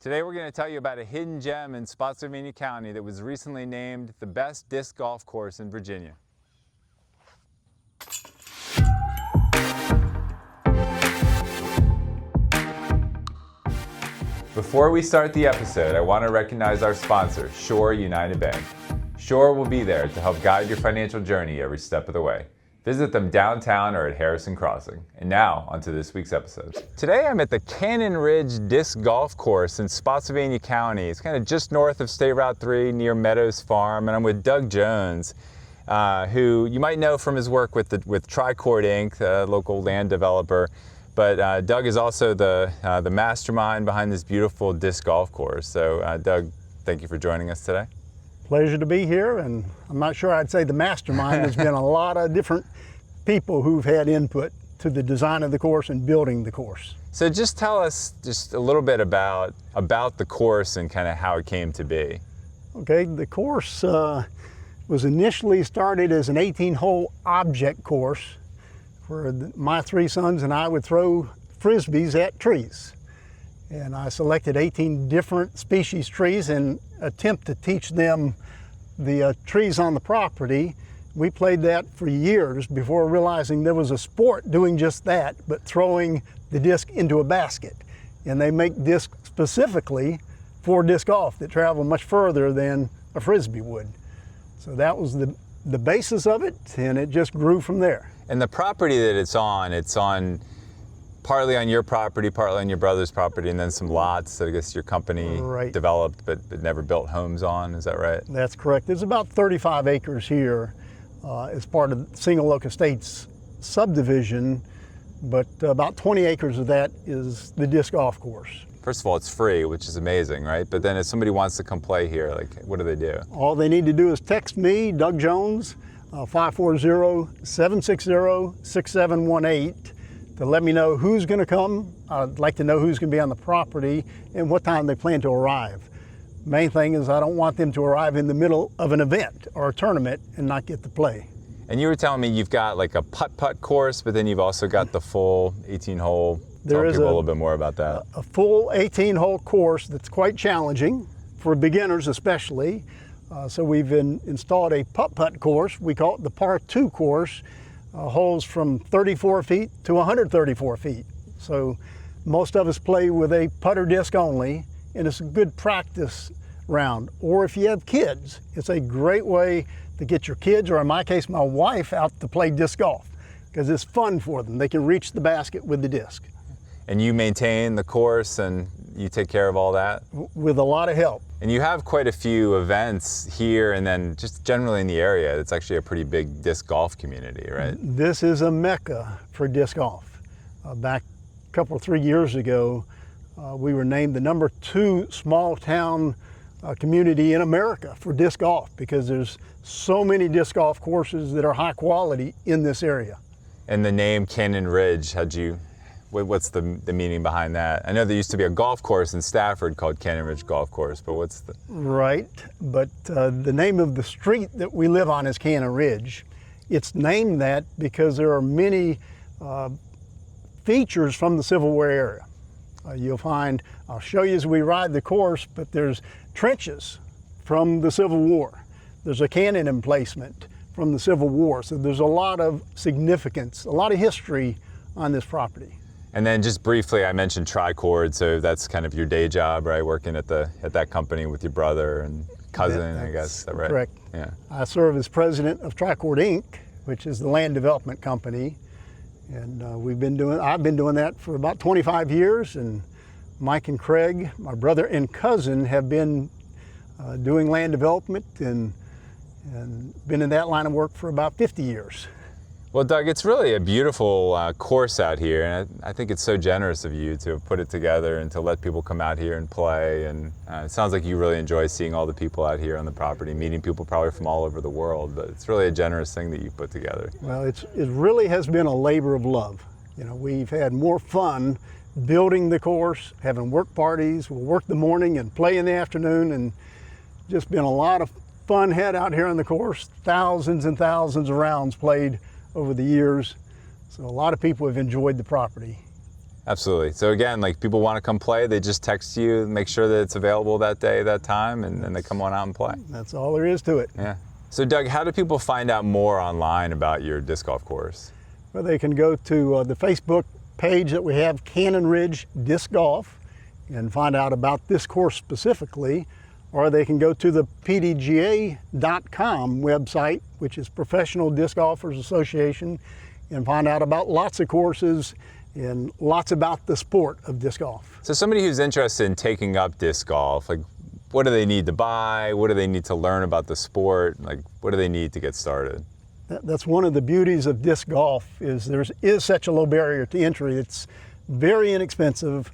Today we're going to tell you about a hidden gem in Spotsylvania County that was recently named the best disc golf course in Virginia. Before we start the episode, I want to recognize our sponsor, Shore United Bank. Shore will be there to help guide your financial journey every step of the way. Visit them downtown or at Harrison Crossing. And now, onto this week's episode. Today I'm at the Cannon Ridge Disc Golf Course in Spotsylvania County. It's kind of just north of State Route 3 near Meadows Farm, and I'm with Doug Jones, who you might know from his work with Tricord Inc., the local land developer. But Doug is also the mastermind behind this beautiful disc golf course. So Doug, thank you for joining us today. Pleasure to be here, and I'm not sure I'd say the mastermind. There's been a lot of different people who've had input to the design of the course and building the course. So just tell us just a little bit about the course and kind of how it came to be. Okay, the course was initially started as an 18-hole object course where my three sons and I would throw frisbees at trees. And I selected 18 different species trees and attempt to teach them the trees on the property. We played that for years before realizing there was a sport doing just that, but throwing the disc into a basket. And they make discs specifically for disc golf that travel much further than a frisbee would. So that was the basis of it, and it just grew from there. And the property that it's on partly on your property, partly on your brother's property, and then some lots that I guess your company developed but never built homes on. Is that right? That's correct. There's about 35 acres here as part of Single Oak Estates subdivision, but about 20 acres of that is the disc golf course. First of all, it's free, which is amazing, right? But then if somebody wants to come play here, like, what do they do? All they need to do is text me, Doug Jones, 540-760-6718, to let me know who's going to come. I'd like to know who's going to be on the property and what time they plan to arrive. Main thing is I don't want them to arrive in the middle of an event or a tournament and not get to play. And you were telling me you've got like a putt-putt course, but then you've also got the full 18-hole. Tell people a little bit more about that. A full 18-hole course that's quite challenging for beginners especially. So we've installed a putt-putt course. We call it the Par 2 course. Holes from 34 feet to 134 feet. So most of us play with a putter disc only, and it's a good practice round. Or if you have kids, it's a great way to get your kids, or in my case, my wife, out to play disc golf, because it's fun for them. They can reach the basket with the disc. And you maintain the course and you take care of all that? With a lot of help. And you have quite a few events here and then just generally in the area. It's actually a pretty big disc golf community, right? This is a mecca for disc golf. Back a couple or 3 years ago, we were named the #2 small town community in America for disc golf because there's so many disc golf courses that are high quality in this area. And the name Cannon Ridge, what's the meaning behind that? I know there used to be a golf course in Stafford called Cannon Ridge Golf Course, but what's the... Right, but the name of the street that we live on is Cannon Ridge. It's named that because there are many features from the Civil War era. You'll find, I'll show you as we ride the course, but there's trenches from the Civil War. There's a cannon emplacement from the Civil War, so there's a lot of significance, a lot of history on this property. And then just briefly, I mentioned Tricord, so that's kind of your day job, right? Working at that company with your brother and cousin, I guess, is that right? Correct. Yeah. I serve as president of Tricord Inc., which is the land development company. And I've been doing that for about 25 years, and Mike and Craig, my brother and cousin, have been doing land development and been in that line of work for about 50 years. Well, Doug, it's really a beautiful course out here, and I think it's so generous of you to have put it together and to let people come out here and play. And it sounds like you really enjoy seeing all the people out here on the property, meeting people probably from all over the world, but it's really a generous thing that you put together. Well, it really has been a labor of love. You know, we've had more fun building the course, having work parties. We'll work the morning and play in the afternoon, and just been a lot of fun had out here on the course. Thousands and thousands of rounds played over the years. So a lot of people have enjoyed the property. Absolutely. So again, like people want to come play, they just text you, make sure that it's available that day, that time, and then they come on out and play. That's all there is to it. Yeah. So Doug, how do people find out more online about your disc golf course? Well, they can go to the Facebook page that we have, Cannon Ridge Disc Golf, and find out about this course specifically, or they can go to the pdga.com website, which is Professional Disc Golfers Association, and find out about lots of courses and lots about the sport of disc golf. So somebody who's interested in taking up disc golf, like what do they need to buy? What do they need to learn about the sport? Like what do they need to get started? That's one of the beauties of disc golf, is there is such a low barrier to entry. It's very inexpensive.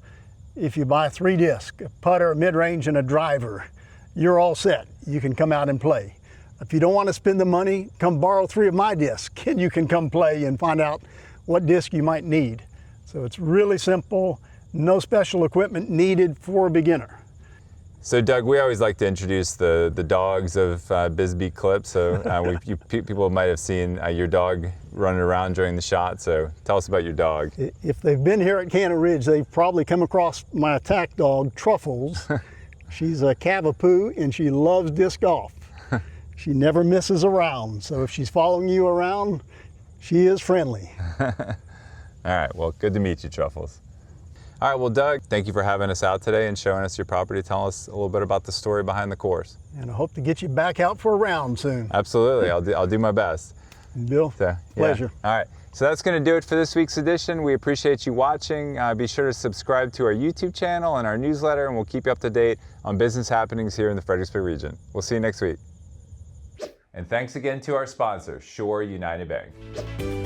If you buy 3 discs, a putter, a mid-range, and a driver, you're all set. You can come out and play. If you don't want to spend the money, come borrow 3 of my discs and you can come play and find out what disc you might need. So it's really simple, no special equipment needed for a beginner. So Doug, we always like to introduce the dogs of Bisbee Clip. So people might have seen your dog running around during the shot. So tell us about your dog. If they've been here at Cannon Ridge, they've probably come across my attack dog, Truffles. She's a Cavapoo and she loves disc golf. She never misses a round. So if she's following you around, she is friendly. All right, well, good to meet you, Truffles. All right, well, Doug, thank you for having us out today and showing us your property, telling us a little bit about the story behind the course. And I hope to get you back out for a round soon. Absolutely, I'll do my best. Bill, So, yeah. pleasure. All right, so that's going to do it for this week's edition. We appreciate you watching. Be sure to subscribe to our YouTube channel and our newsletter, and we'll keep you up to date on business happenings here in the Fredericksburg region. We'll see you next week. And thanks again to our sponsor, Shore United Bank.